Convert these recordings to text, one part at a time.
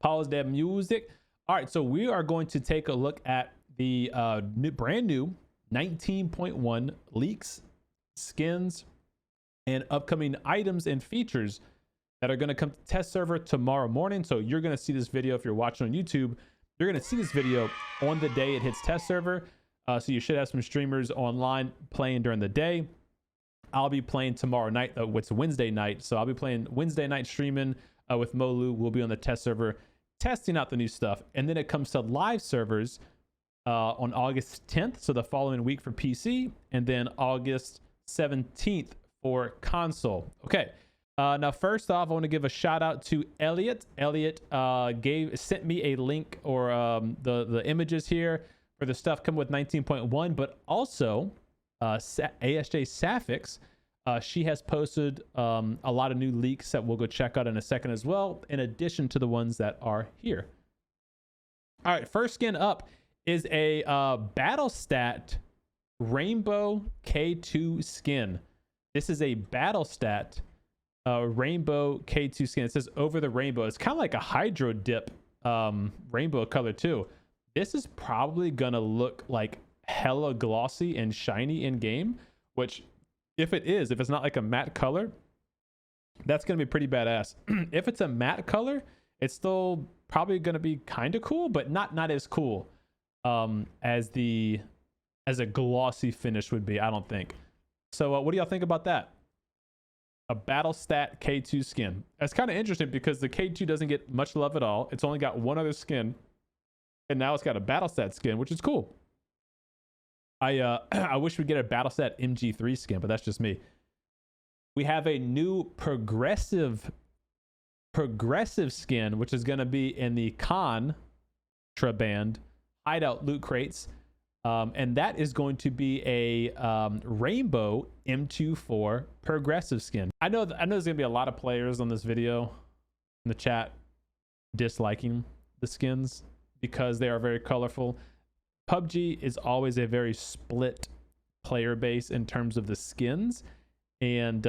Pause that music. All right, so we are going to take a look at the brand new 19.1 leaks, skins, and upcoming items and features that are going to come to test server tomorrow morning. So you're going to see this video if you're watching on YouTube. You're going to see this video on the day it hits test server. So you should have some streamers online playing during the day. I'll be playing tomorrow night. It's Wednesday night, so I'll be playing Wednesday night streaming with Molu. We'll be on the test server testing out the new stuff, and then it comes to live servers on August 10th, so the following week for PC, and then August 17th for console. Okay. Now, first off, I want to give a shout out to Elliot. Elliot sent me a link or the images here for the stuff coming with 19.1, but also ASJ Sapphics. She has posted a lot of new leaks that we'll go check out in a second as well, in addition to the ones that are here. All right, first skin up is a battle stat rainbow K2 skin. This is a battle stat rainbow K2 skin. It says over the rainbow. It's kind of like a hydro dip rainbow color too. This is probably gonna look like hella glossy and shiny in game, which if it's not like a matte color, that's gonna be pretty badass. If it's a matte color, it's still probably gonna be kind of cool, but not as cool as a glossy finish would be, I don't think. So what do y'all think about that? A battle stat K2 skin. That's kind of interesting because the K2 doesn't get much love at all. It's only got one other skin, and now it's got a battle stat skin, which is cool. I wish we'd get a battle stat MG3 skin, but that's just me. We have a new progressive skin, which is going to be in the contraband hideout loot crates. And that is going to be a rainbow M24 progressive skin. I know there's going to be a lot of players on this video in the chat disliking the skins because they are very colorful. PUBG is always a very split player base in terms of the skins. And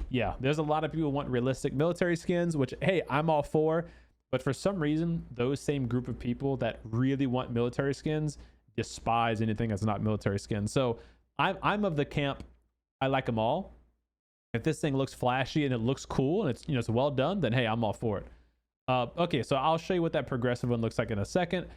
yeah, there's a lot of people who want realistic military skins, which, hey, I'm all for. But for some reason, those same group of people that really want military skins despise anything that's not military skin. So I'm of the camp, I like them all. If this thing looks flashy and it looks cool and it's well done, then hey, I'm all for it. Okay, so I'll show you what that progressive one looks like in a second.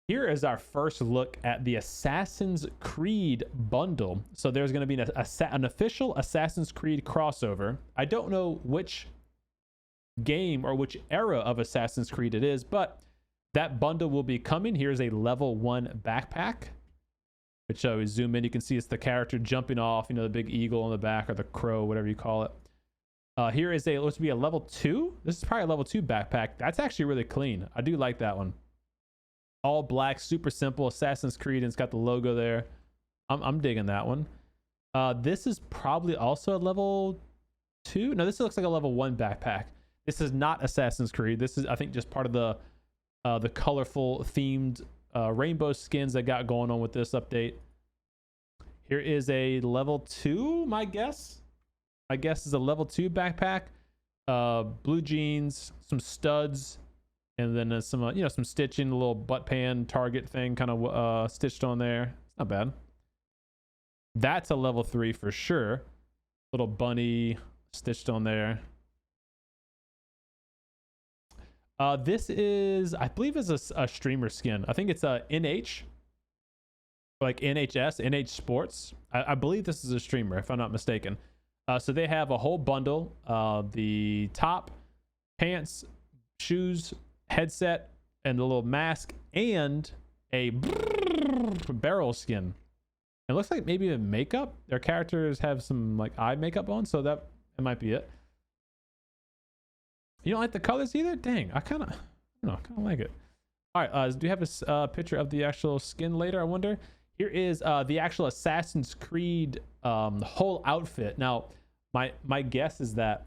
Here is our first look at the Assassin's Creed bundle. So there's going to be an official Assassin's Creed crossover. I don't know which game or which era of Assassin's Creed it is, but that bundle will be coming. Here's a level 1 backpack, which we zoom in. You can see it's the character jumping off, the big eagle on the back, or the crow, whatever you call it. Here is looks to be a level 2. This is probably a level 2 backpack. That's actually really clean. I do like that one. All black, super simple, Assassin's Creed, and it's got the logo there. I'm digging that one. This is probably also a level 2. No, this looks like a level 1 backpack. This is not Assassin's Creed. This is, I think, just part of the colorful themed rainbow skins that got going on with this update. Here is a level 2, my guess is a level 2 backpack. Blue jeans, some studs, and then some some stitching, a little butt pan target thing kind of stitched on there. It's not bad. That's a level 3 for sure. Little bunny stitched on there. This is, I believe, is a streamer skin. I think it's a NH, like NHS, NH Sports. I believe this is a streamer, if I'm not mistaken. So they have a whole bundle: the top, pants, shoes, headset, and the little mask, and a barrel skin. It looks like maybe a makeup. Their characters have some like eye makeup on, so that might be it. You don't like the colors either? Dang, I kind of like it. All right, do you have a picture of the actual skin later, I wonder? Here is the actual Assassin's Creed whole outfit. Now, my guess is that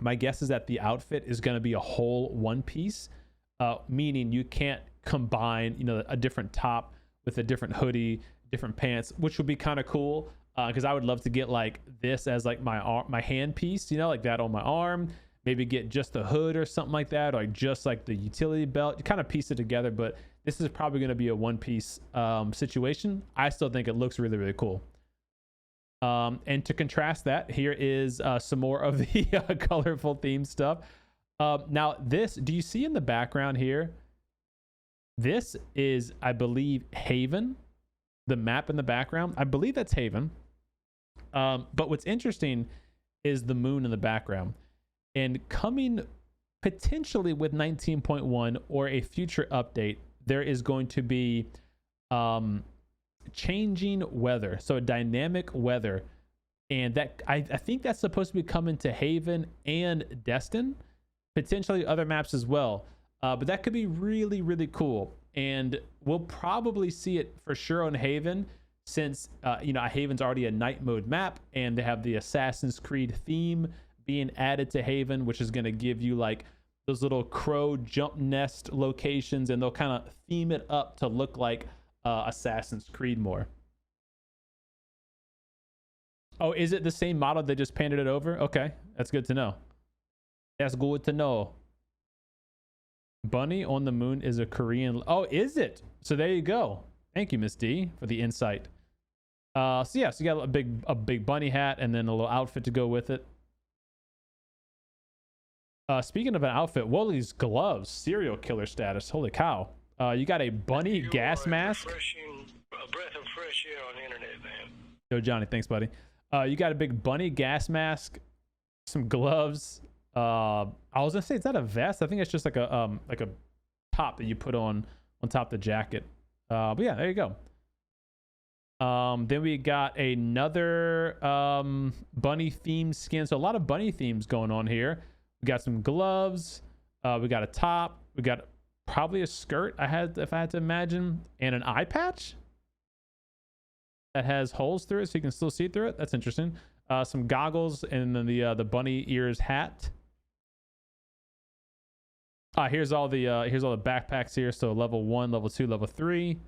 the outfit is going to be a whole one piece, meaning you can't combine, a different top with a different hoodie, different pants, which would be kind of cool. Because I would love to get like this as like my hand piece, like that on my arm. maybe get just the hood or something like that, or like just like the utility belt. You kind of piece it together, but this is probably going to be a one-piece situation. I still think it looks really, really cool. And to contrast that, here is some more of the colorful theme stuff. Now this, do you see in the background here? This is, I believe, Haven. The map in the background, I believe that's Haven. But what's interesting is the moon in the background. And coming potentially with 19.1 or a future update, there is going to be changing weather, so dynamic weather, and that I think that's supposed to be coming to Haven and Deston, potentially other maps as well. But that could be really, really cool, and we'll probably see it for sure on Haven, since Haven's already a night mode map, and they have the Assassin's Creed theme being added to Haven, which is going to give you like those little crow jump nest locations, and they'll kind of theme it up to look like Assassin's Creed more. Oh, is it the same model? They just painted it over? Okay, that's good to know. That's good to know. Bunny on the moon is a Korean. Oh, is it? So there you go. Thank you, Miss D, for the insight. So yeah, so you got a big bunny hat and then a little outfit to go with it. Speaking of an outfit, Wooly's gloves, serial killer status. Holy cow. You got a bunny gas mask. A breath of fresh air on the internet, man. Yo, Johnny, thanks, buddy. You got a big bunny gas mask, some gloves. I was gonna say, is that a vest? I think it's just like a top that you put on top of the jacket. But yeah, there you go. Then we got another bunny themed skin. So a lot of bunny themes going on here. We got some gloves. We got a top. We got probably a skirt. If I had to imagine, and an eye patch that has holes through it, so you can still see through it. That's interesting. Some goggles, and then the bunny ears hat. Here's all the backpacks here. So level 1, level 2, level 3.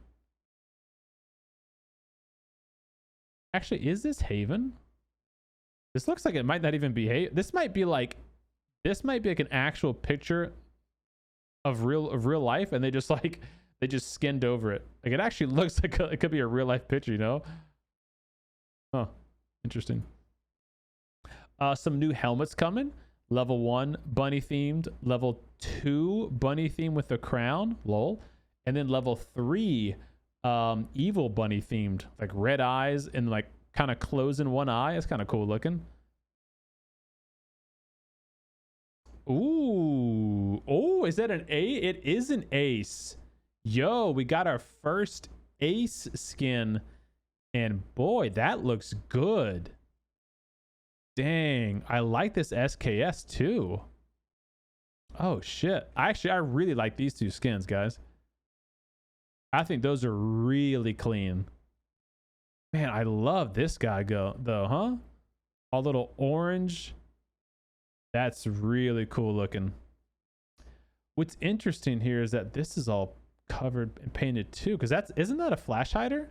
Actually, is this Haven? This looks like it might not even be Haven. This might be like an actual picture of real life, and they just skinned over it. Like, it actually looks like it could be a real life picture, you know? Huh. Interesting. Some new helmets coming. Level 1 bunny themed, level 2 bunny theme with the crown, lol, and then level 3 evil bunny themed, like red eyes and like kind of closing one eye. It's kind of cool looking. Ooh, oh, is that an A? It is an ace. Yo, we got our first ace skin, and boy, that looks good. Dang, I like this SKS too. Oh shit. I really like these two skins, guys. I think those are really clean. Man, I love this guy though, huh? A little orange. That's really cool looking. What's interesting here is that this is all covered and painted too, because isn't that a flash hider?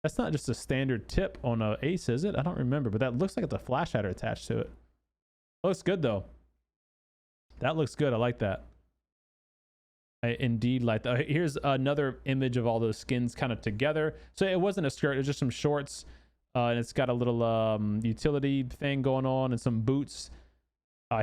That's not just a standard tip on a ace, is it? I don't remember, but that looks like it's a flash hider attached to it. Looks good though. That looks good. I like that. I indeed like that. Here's another image of all those skins kind of together. So it wasn't a skirt, it was just some shorts. And it's got a little utility thing going on and some boots.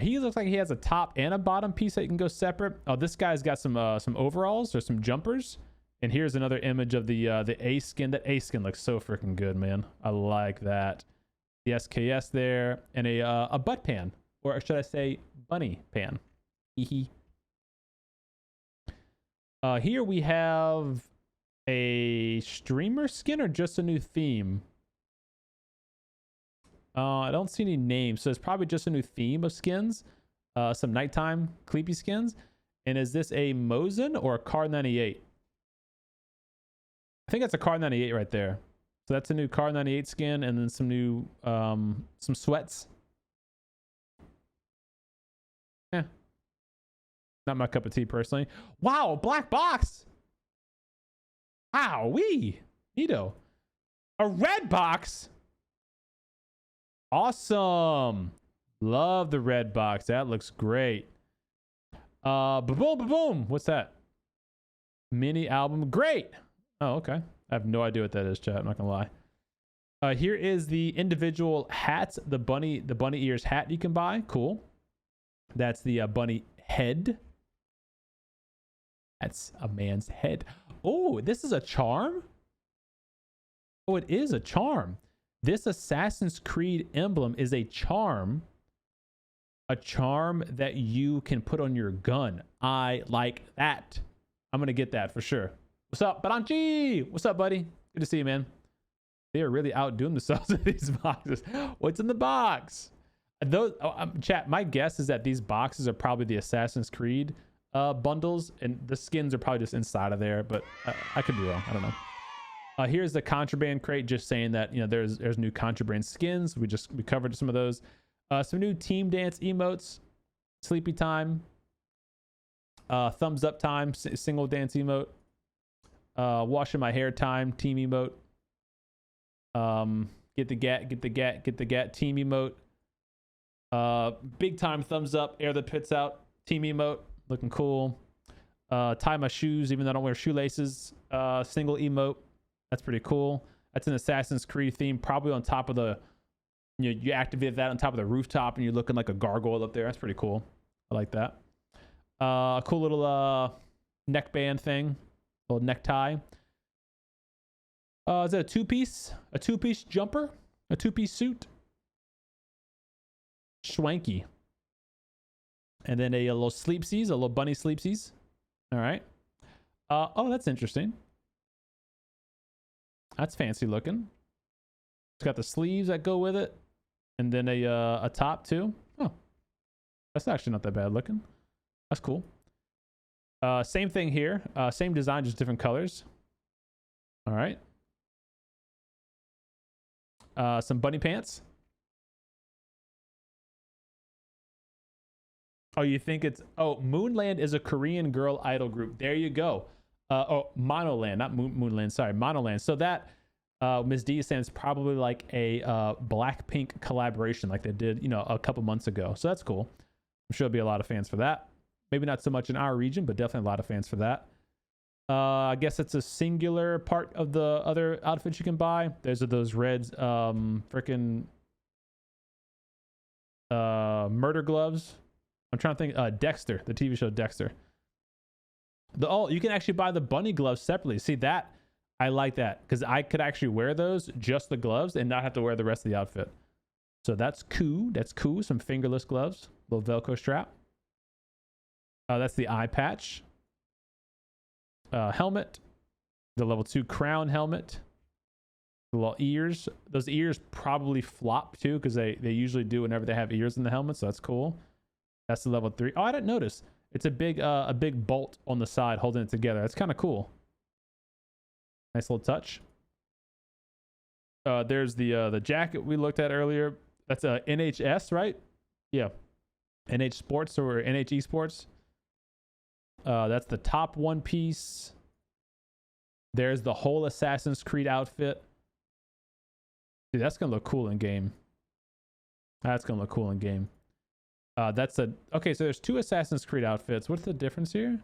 He looks like he has a top and a bottom piece that you can go separate. Oh, this guy's got some overalls or some jumpers. And here's another image of the ace skin. That ace skin looks so freaking good, man. I like that. The SKS there, and a butt pan, or should I say bunny pan. Here we have a streamer skin or just a new theme. I don't see any names, so it's probably just a new theme of skins. Some nighttime Cleepy skins. And is this a Mosin or a Car 98? I think that's a Car 98 right there. So that's a new Car 98 skin, and then some new some sweats. Yeah. Not my cup of tea personally. Wow, black box. Wow, neato. A red box. Awesome. Love the red box. That looks great. Boom, boom. What's that? Mini album. Great. Oh, okay. I have no idea what that is, chat. I'm not gonna lie. Here is the individual hats. The bunny ears hat you can buy. Cool. That's the bunny head. That's a man's head. Oh, this is a charm. Oh, it is a charm. This Assassin's Creed emblem is a charm. A charm that you can put on your gun. I like that. I'm going to get that for sure. What's up, Baranchi? What's up, buddy? Good to see you, man. They are really outdoing themselves in these boxes. What's in the box? Those chat, my guess is that these boxes are probably the Assassin's Creed bundles, and the skins are probably just inside of there, but I could be wrong. I don't know. Here's the contraband crate, just saying that, you know, there's new contraband skins. We covered some of those. Some new team dance emotes, sleepy time, thumbs up time, single dance emote, washing my hair time, team emote, get the gat team emote, big time thumbs up, air the pits out, team emote, looking cool. Tie my shoes even though I don't wear shoelaces, single emote. That's pretty cool. That's an Assassin's Creed theme, probably on top of the, you activate that on top of the rooftop and you're looking like a gargoyle up there. That's pretty cool. I like that. A cool little neckband thing, little necktie. Is that a two-piece? A two-piece jumper? A two-piece suit? Schwanky. And then a little sleepsies, a little bunny sleepsies. All right. Oh, that's interesting. That's fancy looking. It's got the sleeves that go with it. And then a top too. Oh, that's actually not that bad looking. That's cool. Same thing here. Same design, just different colors. All right. Some bunny pants. Oh, you think it's... Oh, Moonland is a Korean girl idol group. There you go. Oh, Monoland, not Moonland. Sorry, Monoland. So that... Ms. D is saying it's probably like a Blackpink collaboration like they did, you know, a couple months ago. So that's cool. I'm sure there'll be a lot of fans for that. Maybe not so much in our region, but definitely a lot of fans for that. I guess it's a singular part of the other outfits you can buy. There's those reds, freaking murder gloves. I'm trying to think. Dexter, the TV show Dexter. You can actually buy the bunny gloves separately. See that? I like that because I could actually wear those, just the gloves, and not have to wear the rest of the outfit. So that's cool. That's cool. Some fingerless gloves, little Velcro strap. That's the eye patch. Helmet, the level 2 crown helmet. The little ears. Those ears probably flop too because they usually do whenever they have ears in the helmet. So that's cool. That's the level 3. Oh, I didn't notice. It's a big bolt on the side holding it together. That's kind of cool. Nice little touch. There's the jacket we looked at earlier. That's a NHS, right? Yeah. NH Sports or NH Esports. That's the top one piece. There's the whole Assassin's Creed outfit. Dude, that's gonna look cool in game. That's gonna look cool in game. Okay, so there's 2 Assassin's Creed outfits. What's the difference here?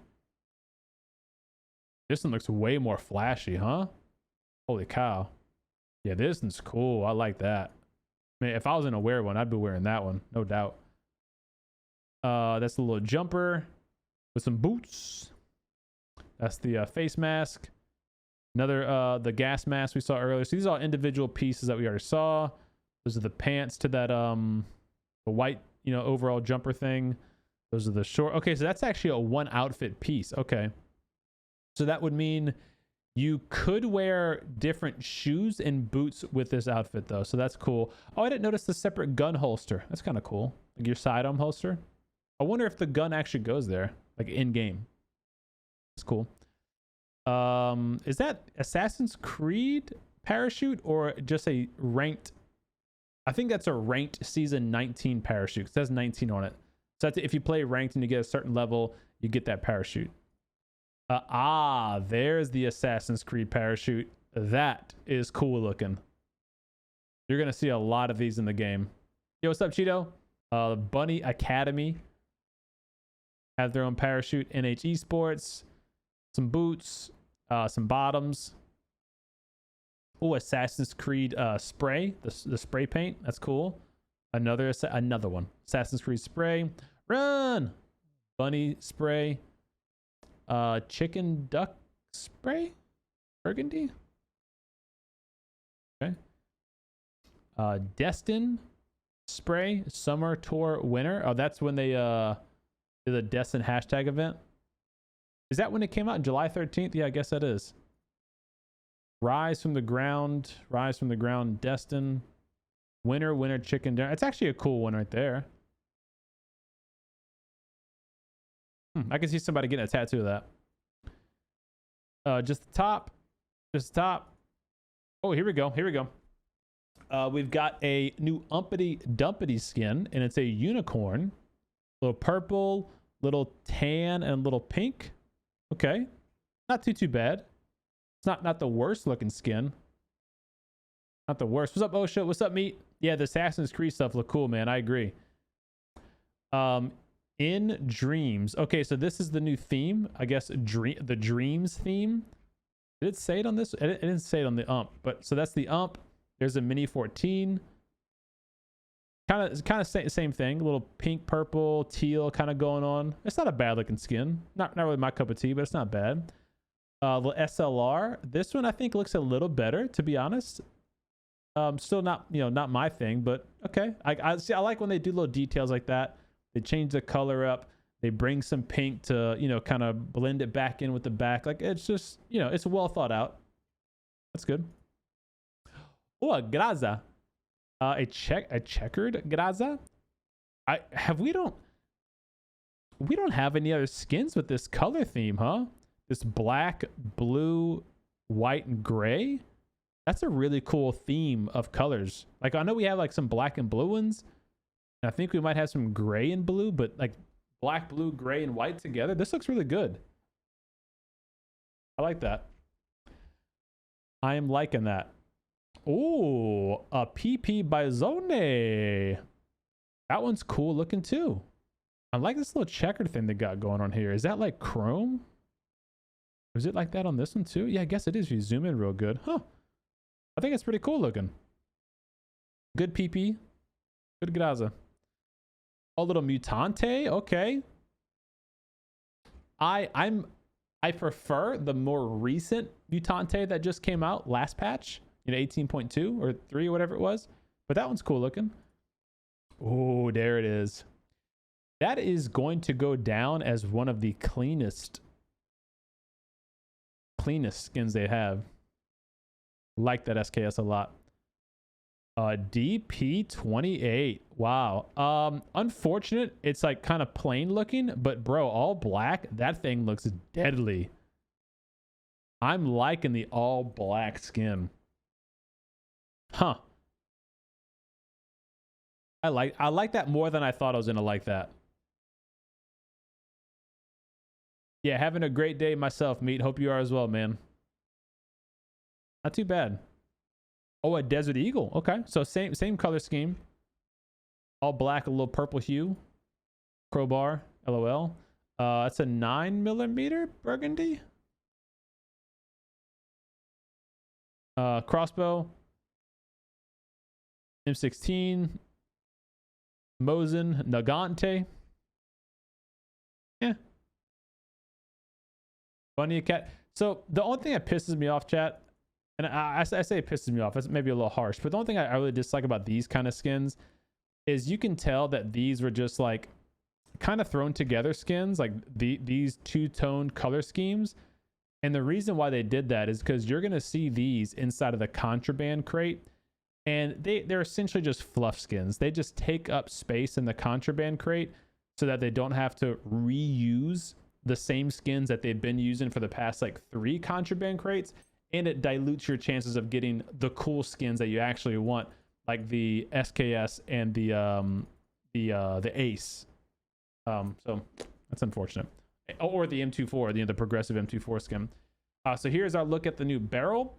This one looks way more flashy, huh? Holy cow. Yeah, this one's cool. I like that. I mean, if I was gonna wear one, I'd be wearing that one, no doubt. That's a little jumper with some boots. That's the face mask. Another the gas mask we saw earlier. So these are all individual pieces that we already saw. Those are the pants to that the white, you know, overall jumper thing. Those are the short. Okay, so that's actually a one outfit piece. Okay. So that would mean you could wear different shoes and boots with this outfit though. So that's cool. Oh, I didn't notice the separate gun holster. That's kind of cool. Like your sidearm holster. I wonder if the gun actually goes there, like in game. It's cool. Is that Assassin's Creed parachute or just a ranked? I think that's a ranked season 19 parachute. It says 19 on it. So that's, if you play ranked and you get a certain level, you get that parachute. There's the Assassin's Creed parachute. That is cool looking. You're going to see a lot of these in the game. Yo, what's up, Cheeto? Bunny Academy have their own parachute. NH Esports, some boots, some bottoms. Oh, Assassin's Creed spray, the spray paint. That's cool. Another one. Assassin's Creed spray. Run! Bunny spray. Chicken duck spray. Burgundy. Okay. Deston spray. Summer tour winner. Oh, that's when they did the Deston hashtag event. Is that when it came out? July 13th? Yeah, I guess that is. Rise from the ground. Rise from the ground. Deston. Winner chicken dinner. It's actually a cool one right there. I can see somebody getting a tattoo of that. Just the top. Oh, here we go. We've got a new Umpity Dumpity skin, and it's a unicorn. Little purple, little tan, and a little pink. Okay. Not too bad. It's not the worst looking skin. Not the worst. What's up, Osha? What's up, Meat? Yeah, the Assassin's Creed stuff look cool, man. I agree. In Dreams. Okay, so this is the new theme. I guess the Dreams theme. Did it say it on this? It didn't say it on the ump, but so that's the ump. There's a mini 14. Kind of same thing. A little pink, purple, teal kind of going on. It's not a bad looking skin. Not really my cup of tea, but it's not bad. The SLR. This one I think looks a little better, to be honest. Still not my thing, but okay. I see. I like when they do little details like that. They change the color up. They bring some pink to kind of blend it back in with the back. Like it's just it's well thought out. That's good. Oh, a graza. A checkered graza. We don't have any other skins with this color theme, huh? This black, blue, white, and gray. That's a really cool theme of colors. Like I know we have like some black and blue ones. And I think we might have some gray and blue, but like black, blue, gray, and white together. This looks really good. I like that. I am liking that. Oh, a PP Bizone. That one's cool looking too. I like this little checkered thing they got going on here. Is that like chrome? Is it like that on this one too? Yeah, I guess it is if you zoom in real good. Huh. I think it's pretty cool looking. Good PP. Good graza. A little Mutante. Okay. I prefer the more recent Mutante that just came out last patch. 18.2 or 3 or whatever it was. But that one's cool looking. Oh, there it is. That is going to go down as one of the cleanest skins they have. Like that SKS a lot. DP28. Wow. Unfortunate. It's like kind of plain looking, but bro, all black. That thing looks deadly. I'm liking the all black skin. Huh. I like that more than I thought I was gonna like that. Yeah, having a great day myself, Meat. Hope you are as well, man. Not too bad. Oh, a Desert Eagle. Okay, so same color scheme. All black, a little purple hue. Crowbar, LOL. It's a 9mm burgundy. Crossbow. M16. Mosin Nagante. Yeah. Bunny cat. So the only thing that pisses me off, chat, and I say it pisses me off, it's maybe a little harsh, but the only thing I really dislike about these kind of skins is you can tell that these were just like kind of thrown together skins, like these two-tone color schemes. And the reason why they did that is because you're going to see these inside of the contraband crate. And they're essentially just fluff skins. They just take up space in the contraband crate so that they don't have to reuse the same skins that they've been using for the past like 3 contraband crates. And it dilutes your chances of getting the cool skins that you actually want, like the SKS and the Ace. So that's unfortunate. Or the M24, the progressive M24 skin. So here's our look at the new barrel.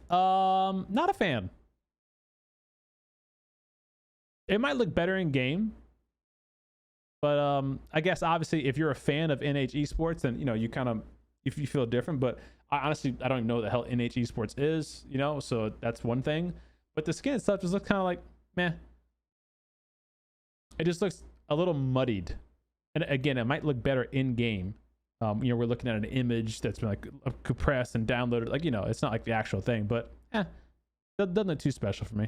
Not a fan. It might look better in game, but I guess obviously if you're a fan of NH Esports, then you know you kind of, if you feel different. But I don't even know what the hell NH Esports is, you know, so that's one thing. But the skin itself just looks kind of like meh. It just looks a little muddied, and again, it might look better in game. You know, we're looking at an image that's been like compressed and downloaded, like, you know, it's not like the actual thing, but doesn't look too special for me.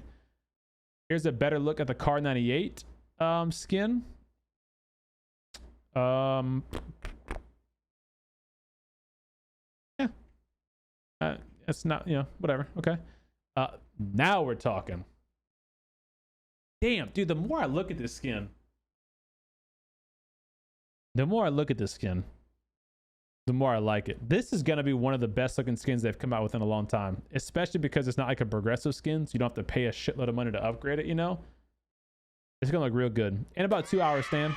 Here's a better look at the Car 98 skin. Yeah, it's not, you know, whatever. Okay, now we're talking. Damn, dude, the more I look at this skin, the more I like it. This is going to be one of the best looking skins they've come out with in a long time, especially because it's not like a progressive skin, so you don't have to pay a shitload of money to upgrade it, you know? It's going to look real good. In about 2 hours, Stan.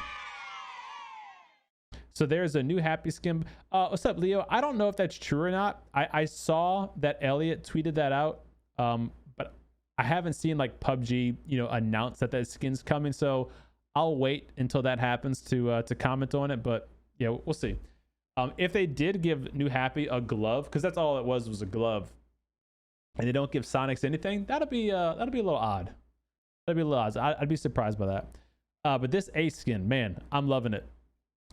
So there's a new happy skin. What's up, Leo? I don't know if that's true or not. I saw that Elliot tweeted that out, but I haven't seen like PUBG, you know, announce that skin's coming, so I'll wait until that happens to comment on it, but yeah, we'll see. If they did give New Happy a glove, because that's all it was a glove, and they don't give Sonics anything, that'll be a little odd. That'd be a little odd. I'd be surprised by that. But this Ace skin, man, I'm loving it.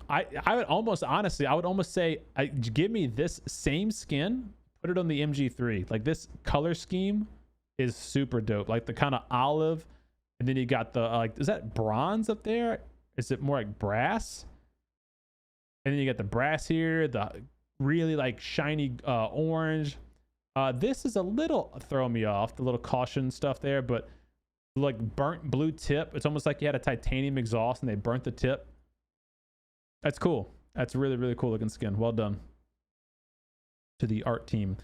I would almost, honestly, I would almost say, give me this same skin, put it on the MG3. Like, this color scheme is super dope. Like the kind of olive, and then you got the like, is that bronze up there? Is it more like brass? And then you got the brass here, the really like shiny orange. This is a little throwing me off, the little caution stuff there, but like burnt blue tip. It's almost like you had a titanium exhaust and they burnt the tip. That's cool. That's really, really cool looking skin. Well done to the art team.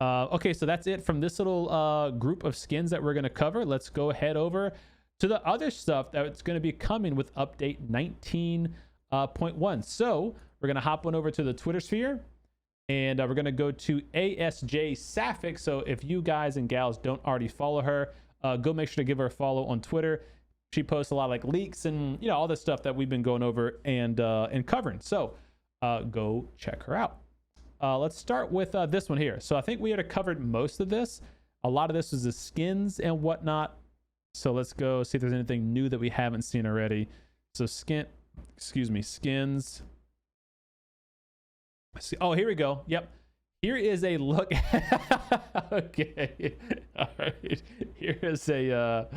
Okay, so that's it from this little group of skins that we're going to cover. Let's go head over to the other stuff that's going to be coming with update 19.1. So we're going to hop on over to the Twitter sphere, and we're going to go to ASJ Sapphic. So if you guys and gals don't already follow her, go make sure to give her a follow on Twitter. She posts a lot of like leaks and, you know, all this stuff that we've been going over and covering. So go check her out. Let's start with this one here. So I think we already covered most of this. A lot of this is the skins and whatnot. So let's go see if there's anything new that we haven't seen already. So skins. Oh, here we go. Yep. Here is a look. Okay. All right. Here is a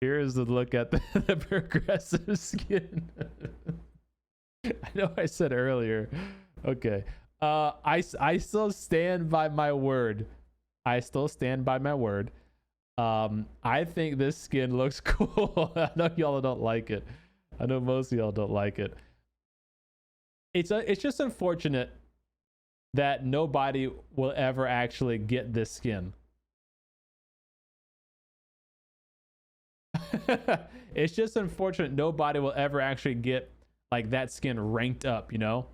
here is the look at the progressive skin. I know I said earlier. Okay. I still stand by my word. I think this skin looks cool. I know y'all don't like it. I know most of y'all don't like it. It's just unfortunate that nobody will ever actually get this skin. It's just unfortunate nobody will ever actually get like that skin ranked up, you know?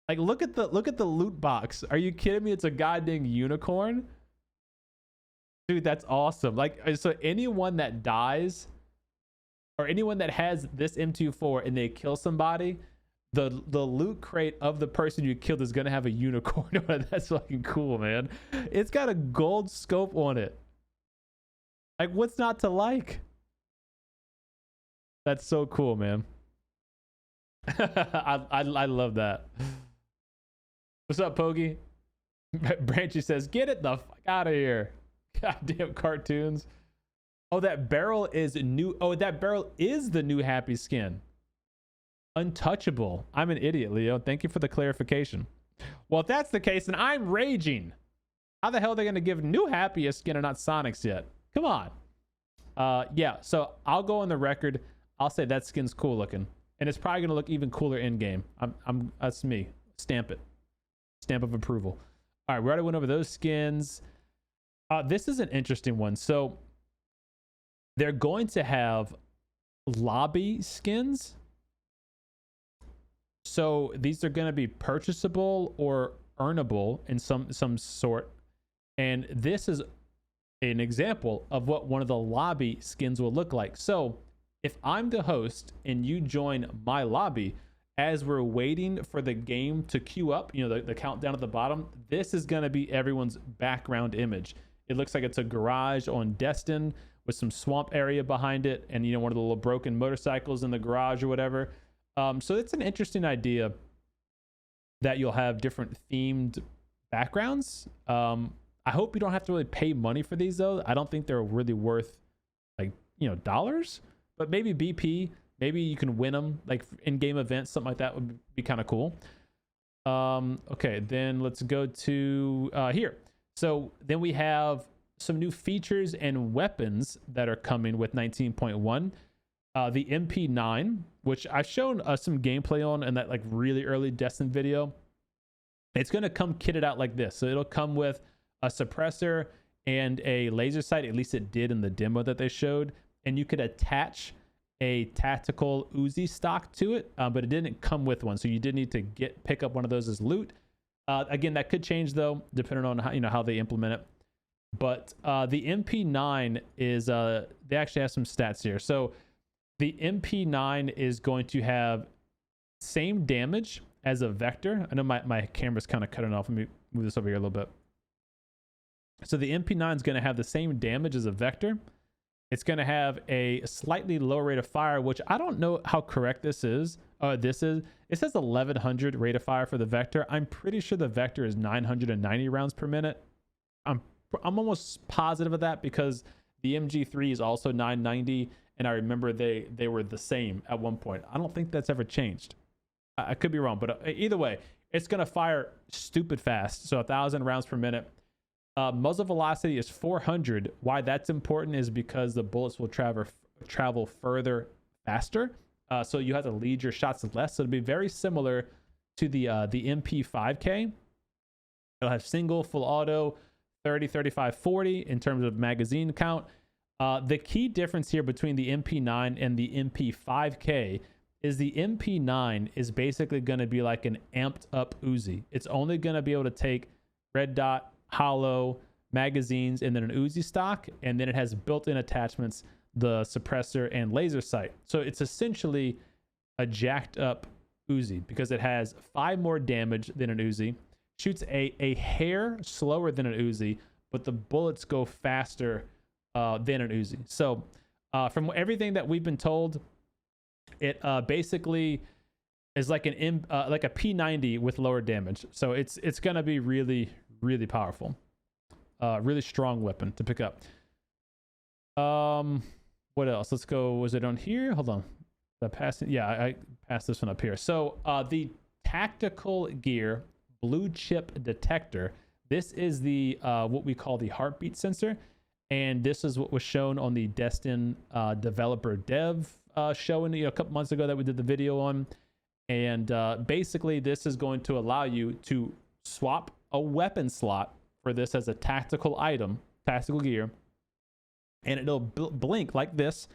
Like look at the loot box. Are you kidding me? It's a goddamn unicorn. Dude, that's awesome. Like, so anyone that dies or anyone that has this M24 and they kill somebody, the loot crate of the person you killed is gonna have a unicorn on it. That's fucking cool, man. It's got a gold scope on it. Like, what's not to like? That's so cool, man. I love that. What's up, Pogi? Branchy says, get it the fuck out of here. Goddamn cartoons. Oh, that barrel is new. Oh, that barrel is the new happy skin. Untouchable. I'm an idiot, Leo. Thank you for the clarification. Well, if that's the case, then I'm raging. How the hell are they going to give new happy a skin and not Sonic's yet? Come on. Yeah, so I'll go on the record. I'll say that skin's cool looking. And it's probably going to look even cooler in game. That's me. Stamp it. Stamp of approval. All right, we already went over those skins. This is an interesting one. So they're going to have lobby skins. So these are going to be purchasable or earnable in some sort. And this is an example of what one of the lobby skins will look like. So if I'm the host and you join my lobby, as we're waiting for the game to queue up, you know, the countdown at the bottom, this is going to be everyone's background image. It looks like it's a garage on Deston with some swamp area behind it, and, you know, one of the little broken motorcycles in the garage or whatever. So it's an interesting idea that you'll have different themed backgrounds. I hope you don't have to really pay money for these, though. I don't think they're really worth, like, you know, dollars, but maybe BP. Maybe you can win them, like in-game events, something like that would be kind of cool. Okay, then let's go to here. So then we have some new features and weapons that are coming with 19.1. The MP9, which I've shown some gameplay on in that like really early Destin video. It's going to come kitted out like this. So it'll come with a suppressor and a laser sight. At least it did in the demo that they showed. And you could attach a tactical Uzi stock to it, but it didn't come with one, so you did need to pick up one of those as loot. Again, that could change though, depending on how, you know, how they implement it. But the MP9 is they actually have some stats here. So the MP9 is going to have same damage as a Vector. I know my camera's kind of cutting off. Let me move this over here a little bit. So the MP9 is going to have the same damage as a Vector. It's going to have a slightly lower rate of fire, which I don't know how correct this is. It says 1100 rate of fire for the Vector. I'm pretty sure the Vector is 990 rounds per minute. I'm almost positive of that because the MG3 is also 990, and I remember they were the same at one point. I don't think that's ever changed. I could be wrong, but either way, it's going to fire stupid fast. So 1,000 rounds per minute. Muzzle velocity is 400. Why that's important is because the bullets will travel further faster. So you have to lead your shots less. So it'll be very similar to the MP5K. It'll have single, full auto, 30, 35, 40 in terms of magazine count. The key difference here between the MP9 and the MP5K is the MP9 is basically going to be like an amped up Uzi. It's only going to be able to take red dot, hollow, magazines, and then an Uzi stock, and then it has built-in attachments, the suppressor and laser sight. So it's essentially a jacked up Uzi because it has 5 more damage than an Uzi, shoots a hair slower than an Uzi, but the bullets go faster than an Uzi. So from everything that we've been told, it basically is like like a P90 with lower damage. So it's gonna be really powerful, really strong weapon to pick up. What else? Let's go. Was it on here? Hold on. I passed this one up here. So the tactical gear blue chip detector. This is the what we call the heartbeat sensor, and this is what was shown on the Destin developer dev show a couple months ago that we did the video on. And basically, this is going to allow you to swap a weapon slot for this as a tactical item, tactical gear, and it'll blink like this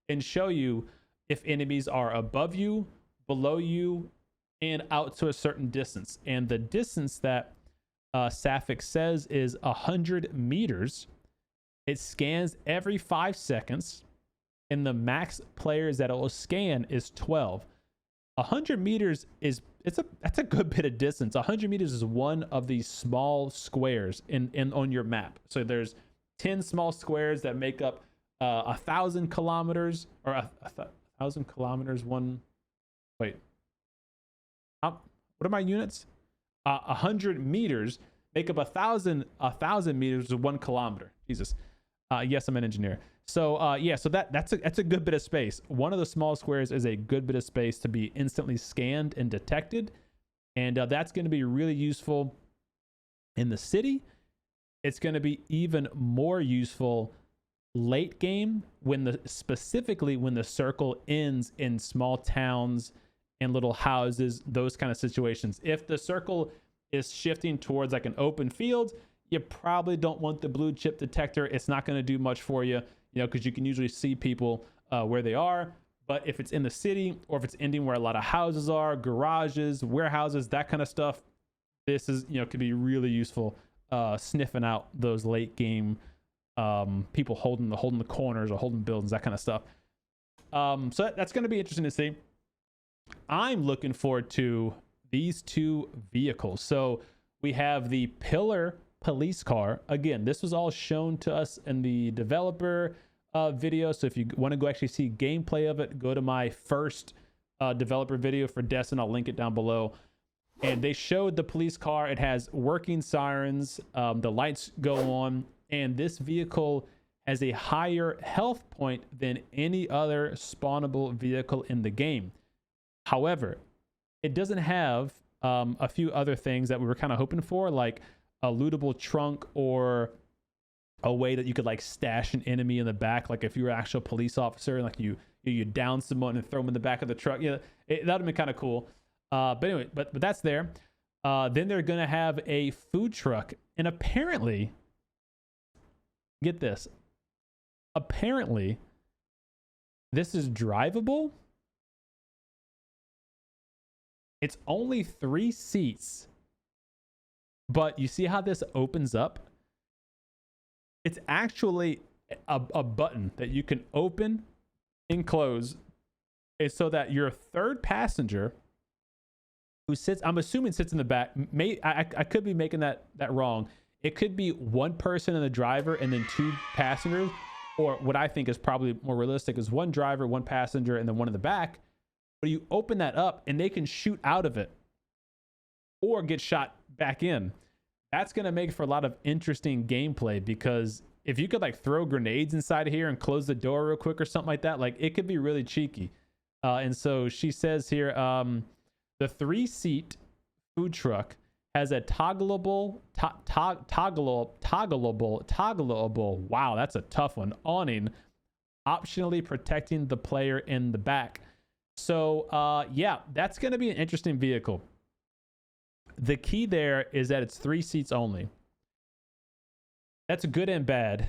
and show you if enemies are above you, below you, and out to a certain distance. And the distance that Safik says is 100 meters. It scans every 5 seconds, and the max players that it will scan is 12. 100 meters that's a good bit of distance. 100 meters is one of these small squares on your map. So there's 10 small squares that make up 1,000 kilometers, or 1,000 kilometers. What are my units? 100 meters make up 1,000 meters is 1 kilometer. Jesus. Yes, I'm an engineer. So so that's a good bit of space. One of the small squares is a good bit of space to be instantly scanned and detected, and that's going to be really useful in the city. It's going to be even more useful late game specifically when the circle ends in small towns and little houses, those kind of situations. If the circle is shifting towards like an open field, you probably don't want the blue chip detector. It's not going to do much for you, because you can usually see people where they are. But if it's in the city, or if it's ending where a lot of houses are, garages, warehouses, that kind of stuff, this is, could be really useful sniffing out those late game people holding the corners or holding buildings, that kind of stuff. So that's going to be interesting to see. I'm looking forward to these two vehicles. So we have the Pillar police car. Again, this was all shown to us in the developer video. So if you want to go actually see gameplay of it, go to my first developer video for Deston. I'll link it down below. And they showed the police car. It has working sirens. The lights go on. And this vehicle has a higher health point than any other spawnable vehicle in the game. However, it doesn't have a few other things that we were kind of hoping for, like a lootable trunk or a way that you could like stash an enemy in the back. Like if you were an actual police officer and like you down someone and throw them in the back of the truck. Yeah, that would have been kind of cool. But anyway, but that's there. Then they're going to have a food truck. And apparently, get this, apparently this is drivable. It's only 3 seats, but you see how this opens up? It's actually a button that you can open and close. It's so that your third passenger who sits, I'm assuming sits in the back. I could be making that wrong. It could be one person and the driver and then 2 passengers, or what I think is probably more realistic is 1 driver, 1 passenger, and then 1 in the back. But you open that up and they can shoot out of it or get shot back in. That's going to make for a lot of interesting gameplay, because if you could like throw grenades inside of here and close the door real quick or something like that, like it could be really cheeky. And so she says here, the 3-seat food truck has a toggleable, wow, that's a tough one, awning, optionally protecting the player in the back. So yeah, that's going to be an interesting vehicle. The key there is that it's 3 seats only. That's good and bad.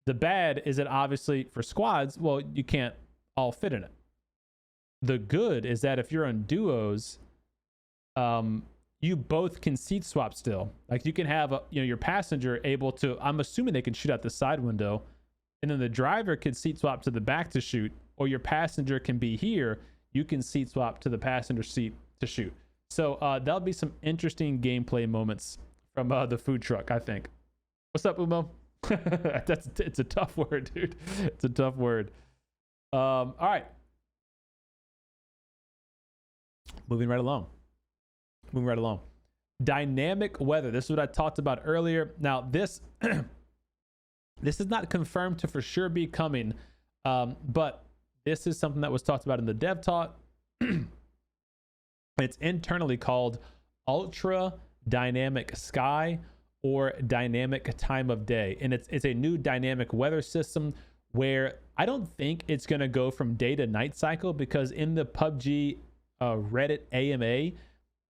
The bad is that obviously for squads, well, you can't all fit in it. The good is that if you're on duos, you both can seat swap still. Like you can have your passenger able to, I'm assuming they can shoot out the side window, and then the driver can seat swap to the back to shoot, or your passenger can be here. You can seat swap to the passenger seat to shoot. So that'll be some interesting gameplay moments from the food truck, I think. What's up, Umo? It's a tough word, dude. It's a tough word. All right. Moving right along. Dynamic weather. This is what I talked about earlier. Now, this this is not confirmed to for sure be coming, but this is something that was talked about in the dev talk. It's internally called ultra dynamic sky or dynamic time of day. And it's a new dynamic weather system where I don't think it's going to go from day to night cycle, because in the PUBG Reddit AMA,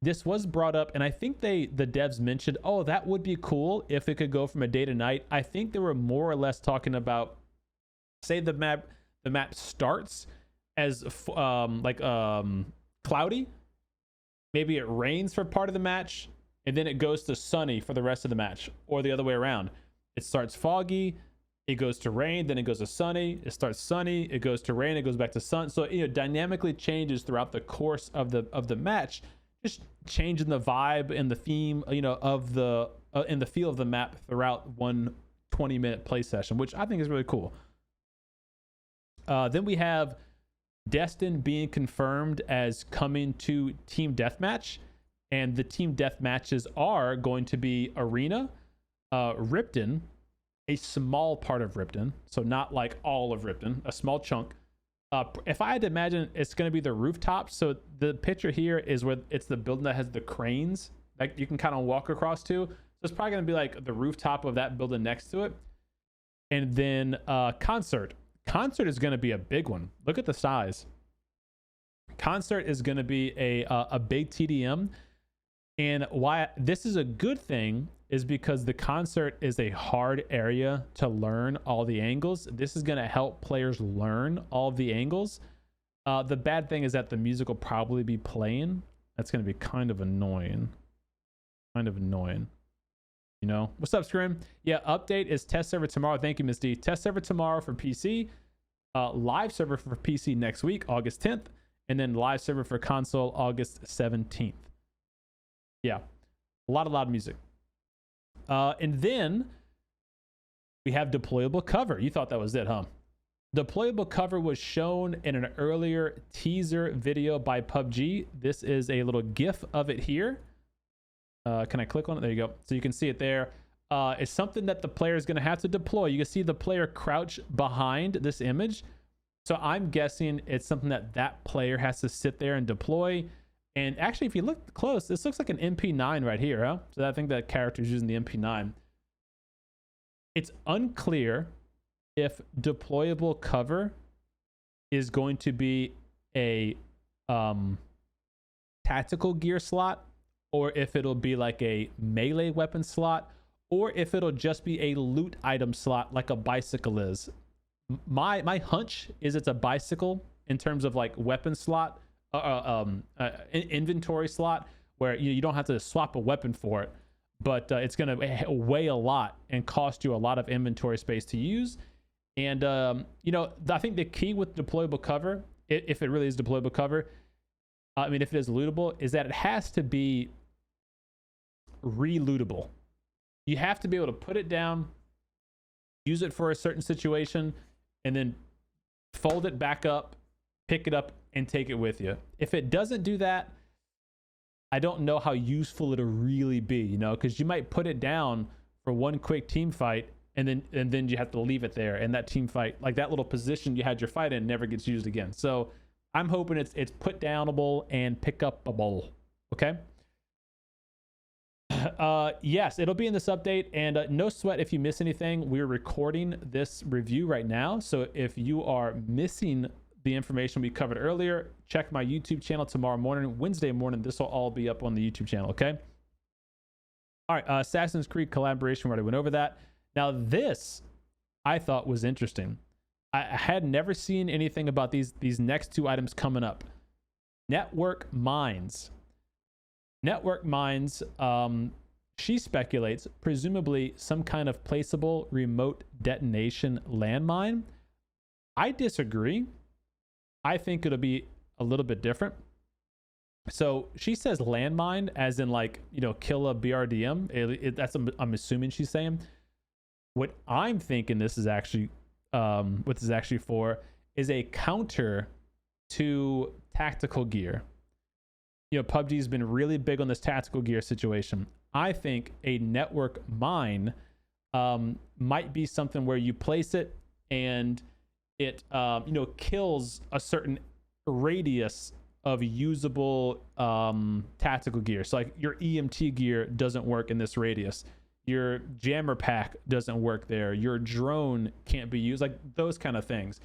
this was brought up, and I think the devs mentioned, oh, that would be cool if it could go from a day to night. I think they were more or less talking about, say the map starts as cloudy, maybe it rains for part of the match, and then it goes to sunny for the rest of the match, or the other way around. It starts foggy, it goes to rain, then it goes to sunny, it starts sunny, it goes to rain, it goes back to sun. So dynamically changes throughout the course of the match, just changing the vibe and the theme of the and the feel of the map throughout one 20-minute play session, which I think is really cool. Then we have Deston being confirmed as coming to Team Deathmatch, and the Team Deathmatches are going to be Arena, Ripton, a small part of Ripton, so not like all of Ripton, a small chunk. If I had to imagine, it's going to be the rooftop. So the picture here is where it's the building that has the cranes that you can kind of walk across to. So it's probably going to be like the rooftop of that building next to it. And then Concert is going to be a big one. Look at the size. Concert is going to be a big TDM. And why this is a good thing is because the Concert is a hard area to learn all the angles. This is going to help players learn all of the angles. The bad thing is that the music will probably be playing. That's going to be kind of annoying. You know, what's up, Scrim? Yeah, update is test server tomorrow. Thank you, Ms. D. Test server tomorrow for PC. Live server for PC next week, August 10th. And then live server for console, August 17th. Yeah, a lot of music. And then we have deployable cover. You thought that was it, huh? Deployable cover was shown in an earlier teaser video by PUBG. This is a little GIF of it here. Can I click on it? There you go. So you can see it there. It's something that the player is going to have to deploy. You can see the player crouch behind this image. So I'm guessing it's something that player has to sit there and deploy. And actually, if you look close, this looks like an MP9 right here, huh? So I think that character is using the MP9. It's unclear if deployable cover is going to be a tactical gear slot, or if it'll be like a melee weapon slot, or if it'll just be a loot item slot like a bicycle is. My hunch is it's a bicycle in terms of like weapon slot, inventory slot, where you don't have to swap a weapon for it, but it's going to weigh a lot and cost you a lot of inventory space to use. And you know, I think the key with deployable cover, if it really is deployable cover, I mean, if it is lootable, is that it has to be relootable. You have to be able to put it down, use it for a certain situation, and then fold it back up, pick it up, and take it with you. If it doesn't do that, I don't know how useful it'll really be, you know, because you might put it down for one quick team fight, and then you have to leave it there, and that team fight, like that little position you had your fight in, never gets used again. So I'm hoping it's put downable and pick upable. Okay. Yes, it'll be in this update, and no sweat if you miss anything. We're recording this review right now, so if you are missing the information we covered earlier, check my YouTube channel tomorrow morning, Wednesday morning. This will all be up on the YouTube channel. Okay. All right. Assassin's Creed collaboration. We already went over that. Now this I thought was interesting. I had never seen anything about these next two items coming up. Network mines. Network mines, she speculates, presumably some kind of placeable remote detonation landmine. I disagree. I think it'll be a little bit different. So she says landmine as in like, you know, kill a BRDM. That's I'm assuming she's saying. What I'm thinking this is actually, what this is actually for, is a counter to tactical gear. You know, PUBG's been really big on this tactical gear situation. I think a network mine might be something where you place it and it, you know, kills a certain radius of usable tactical gear. So like your EMT gear doesn't work in this radius. Your jammer pack doesn't work there. Your drone can't be used. Like those kind of things.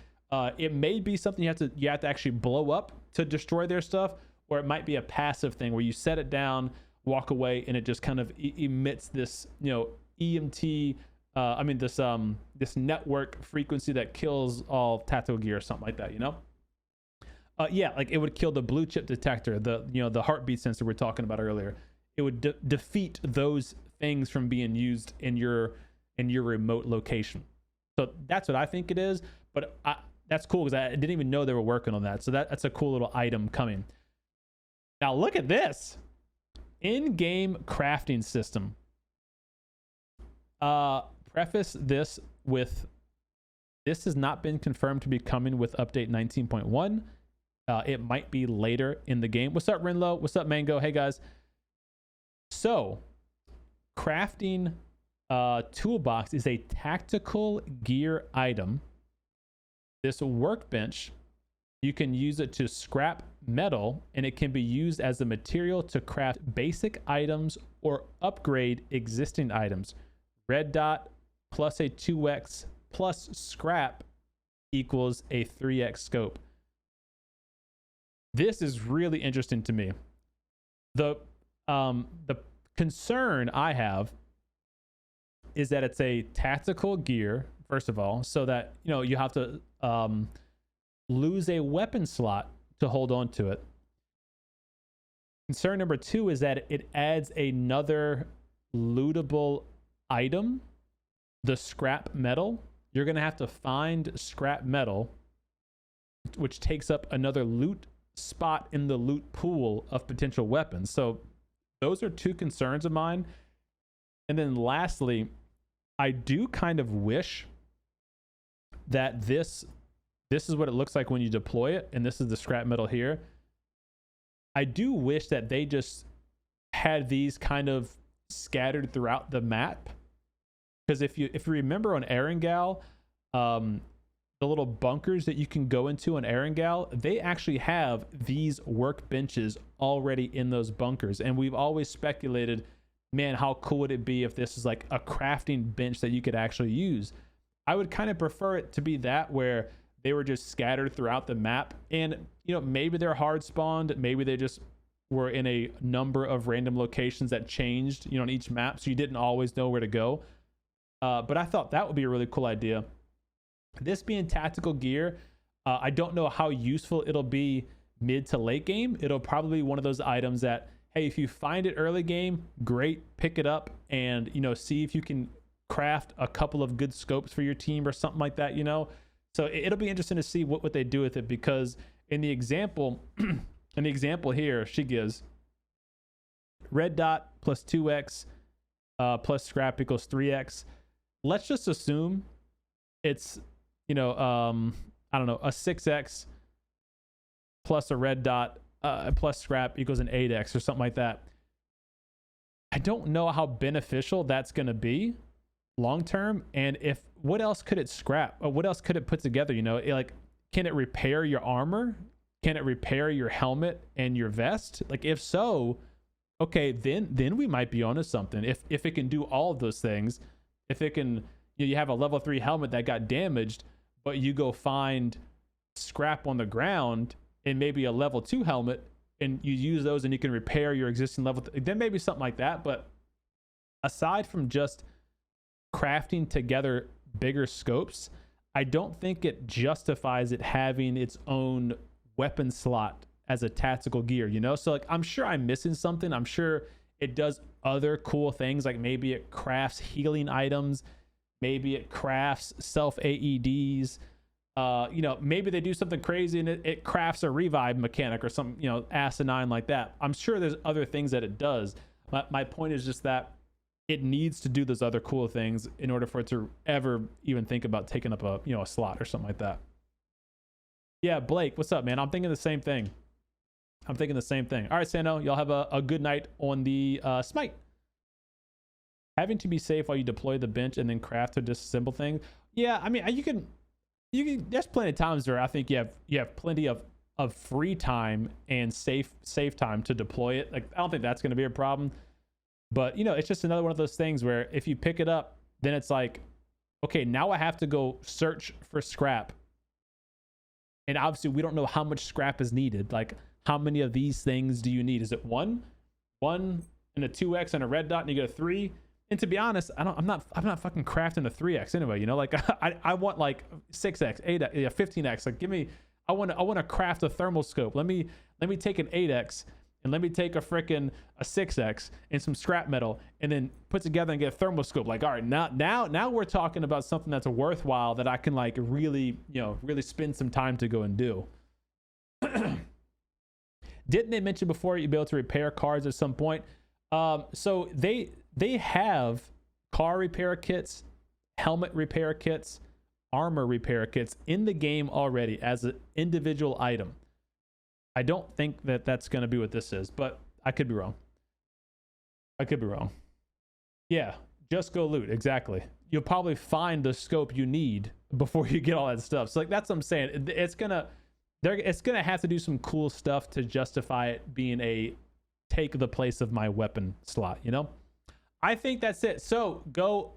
It may be something you have to actually blow up to destroy their stuff, or it might be a passive thing where you set it down, walk away, and it just kind of emits this, you know, EMT. This network frequency that kills all tactical gear or something like that. You know. Yeah, like it would kill the blue chip detector, the heartbeat sensor we're talking about earlier. It would defeat those things from being used in your remote location. So that's what I think it is. But that's cool because I didn't even know they were working on that. So that's a cool little item coming. Now look at this in-game crafting system. Preface this with this has not been confirmed to be coming with update 19.1. It might be later in the game. What's up, Renlo? What's up, Mango? Hey, guys. So, crafting toolbox is a tactical gear item. This workbench, you can use it to scrap metal, and it can be used as a material to craft basic items or upgrade existing items. Red dot plus a 2x plus scrap equals a 3x scope. This is really interesting to me. The concern I have is that it's a tactical gear, first of all, so that, you know, you have to lose a weapon slot to hold on to it. Concern number two is that it adds another lootable item, the scrap metal, you're going to have to find scrap metal, which takes up another loot spot in the loot pool of potential weapons. So those are two concerns of mine. And then lastly, I do kind of wish that this is what it looks like when you deploy it, and this is the scrap metal here. I do wish that they just had these kind of scattered throughout the map, because if you remember on Erangel, the little bunkers that you can go into on Erangel, they actually have these workbenches already in those bunkers. And we've always speculated, man, how cool would it be if this is like a crafting bench that you could actually use? I would kind of prefer it to be that, where they were just scattered throughout the map. And, you know, maybe they're hard spawned. Maybe they just were in a number of random locations that changed, you know, on each map. So you didn't always know where to go. But I thought that would be a really cool idea. This being tactical gear, I don't know how useful it'll be mid to late game. It'll probably be one of those items that, hey, if you find it early game, great, pick it up and, you know, see if you can craft a couple of good scopes for your team or something like that, you know. So it'll be interesting to see what they do with it, because in the example here she gives red dot plus 2x plus scrap equals 3x. Let's just assume it's, you know, I don't know, a 6x plus a red dot plus scrap equals an 8x or something like that. I don't know how beneficial that's going to be long term, and if what else could it scrap, or what else could it put together? You know, like, can it repair your armor? Can it repair your helmet and your vest? Like, if so, okay, then we might be onto something. If it can do all of those things, if it can, you know, you have a level 3 helmet that got damaged, but you go find scrap on the ground and maybe a level 2 helmet, and you use those and you can repair your existing level, then maybe something like that. But aside from just crafting together bigger scopes, I don't think it justifies it having its own weapon slot as a tactical gear, you know? So like, I'm sure I'm missing something. I'm sure it does other cool things, like maybe it crafts healing items, maybe it crafts self AEDs, you know, maybe they do something crazy and it crafts a revive mechanic or something, you know, asinine like that. I'm sure there's other things that it does. My point is just that it needs to do those other cool things in order for it to ever even think about taking up a, you know, a slot or something like that. Yeah, Blake, what's up, man? I'm thinking the same thing. All right, Sano, y'all have a good night on the Smite. Having to be safe while you deploy the bench and then craft or disassemble things. Yeah, I mean, you can. There's plenty of times where I think you have plenty of free time and safe time to deploy it. Like, I don't think that's going to be a problem. But, you know, it's just another one of those things where if you pick it up, then it's like, okay, now I have to go search for scrap. And obviously we don't know how much scrap is needed. Like, how many of these things do you need? Is it one and a 2x and a red dot and you get a 3? And to be honest, I'm not fucking crafting a 3x anyway, you know? Like, I want like 6x, 8x, 15x. Like, I want to craft a thermal scope. Let me take an 8x and let me take a 6x and some scrap metal and then put together and get a thermal scope. Like, all right, now we're talking about something that's worthwhile that I can like really, you know, really spend some time to go and do. Didn't they mention before you'd be able to repair cars at some point? So they have car repair kits, helmet repair kits, armor repair kits in the game already as an individual item. I don't think that that's going to be what this is, but I could be wrong. Yeah, just go loot. Exactly. You'll probably find the scope you need before you get all that stuff. So like, that's what I'm saying. It's going to have to do some cool stuff to justify it being a take the place of my weapon slot, you know? I think that's it. So go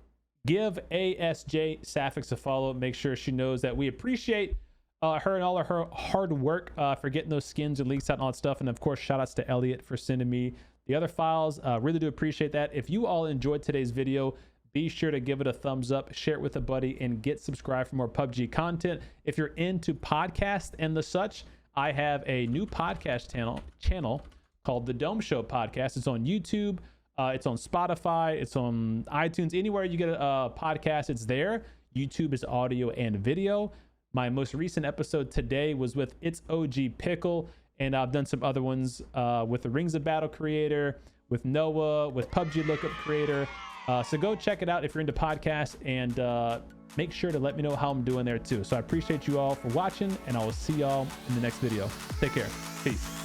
give ASJ Sapphics a follow. Make sure she knows that we appreciate her and all of her hard work for getting those skins and leaks out and all that stuff. And of course, shout outs to Elliot for sending me the other files. Really do appreciate that. If you all enjoyed today's video, be sure to give it a thumbs up, share it with a buddy, and get subscribed for more PUBG content. If you're into podcasts and the such, I have a new podcast channel called The Dome Show Podcast. It's on YouTube. It's on Spotify. It's on iTunes. Anywhere you get a podcast, it's there. YouTube is audio and video. My most recent episode today was with It's OG Pickle, and I've done some other ones with the Rings of Battle creator, with Noah, with PUBG Lookup creator. So go check it out if you're into podcasts, and make sure to let me know how I'm doing there too. So I appreciate you all for watching, and I will see y'all in the next video. Take care. Peace.